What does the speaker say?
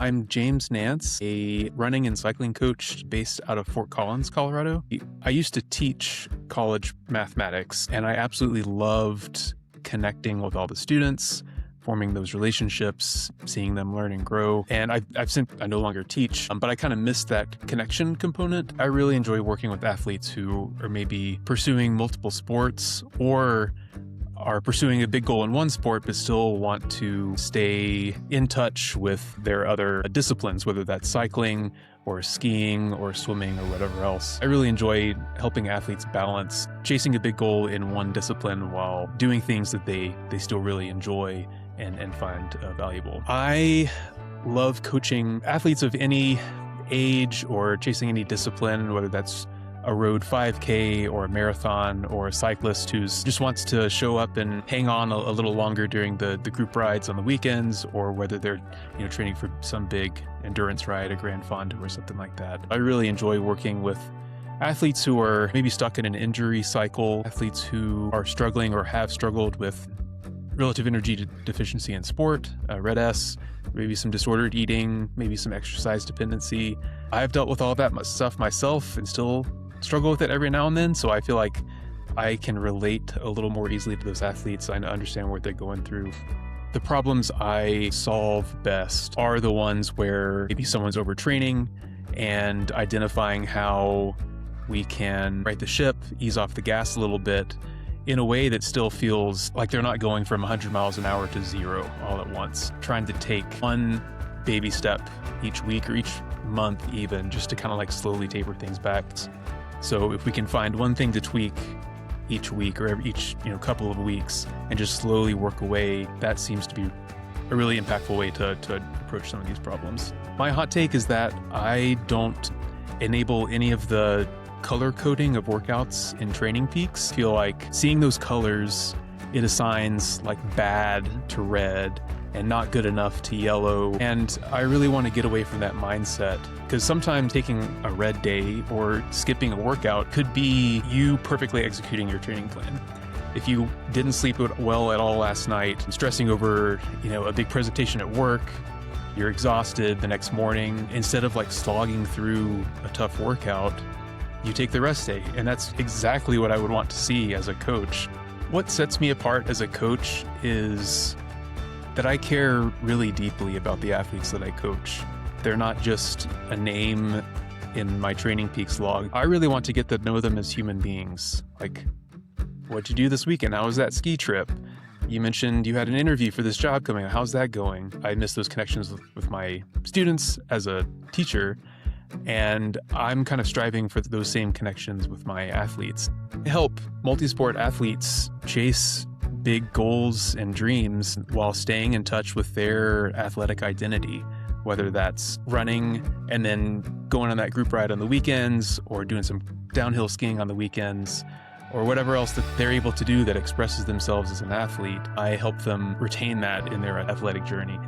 I'm James Nance, a running and cycling coach based out of Fort Collins, Colorado. I used to teach college mathematics, and I absolutely loved connecting with all the students, forming those relationships, seeing them learn and grow. And I no longer teach, but I kind of missed that connection component. I really enjoy working with athletes who are maybe pursuing multiple sports or are pursuing a big goal in one sport, but still want to stay in touch with their other disciplines, whether that's cycling or skiing or swimming or whatever else. I really enjoy helping athletes balance chasing a big goal in one discipline while doing things that they still really enjoy and find valuable. I love coaching athletes of any age or chasing any discipline, whether that's a road 5K or a marathon, or a cyclist who just wants to show up and hang on a little longer during the group rides on the weekends, or whether they're training for some big endurance ride, a Grand Fondo or something like that. I really enjoy working with athletes who are maybe stuck in an injury cycle, athletes who are struggling or have struggled with relative energy deficiency in sport, red S, maybe some disordered eating, maybe some exercise dependency. I've dealt with all that stuff myself and still struggle with it every now and then, so I feel like I can relate a little more easily to those athletes. I understand what they're going through. The problems I solve best are the ones where maybe someone's overtraining, and identifying how we can right the ship, ease off the gas a little bit in a way that still feels like they're not going from 100 miles an hour to 0 all at once. Trying to take one baby step each week or each month even, just to kind of like slowly taper things back. So if we can find one thing to tweak each week or each couple of weeks and just slowly work away, that seems to be a really impactful way to approach some of these problems. My hot take is that I don't enable any of the color coding of workouts in Training Peaks. I feel like seeing those colors, it assigns like bad to red and not good enough to yellow. And I really want to get away from that mindset, because sometimes taking a red day or skipping a workout could be you perfectly executing your training plan. If you didn't sleep well at all last night, stressing over, a big presentation at work, you're exhausted the next morning, instead of like slogging through a tough workout, you take the rest day. And that's exactly what I would want to see as a coach. What sets me apart as a coach is that I care really deeply about the athletes that I coach. They're not just a name in my Training Peaks log. I really want to get to know them as human beings. Like, what'd you do this weekend? How was that ski trip? You mentioned you had an interview for this job coming up. How's that going? I miss those connections with my students as a teacher, and I'm kind of striving for those same connections with my athletes. I help multi-sport athletes chase big goals and dreams while staying in touch with their athletic identity, whether that's running and then going on that group ride on the weekends, or doing some downhill skiing on the weekends, or whatever else that they're able to do that expresses themselves as an athlete. I help them retain that in their athletic journey.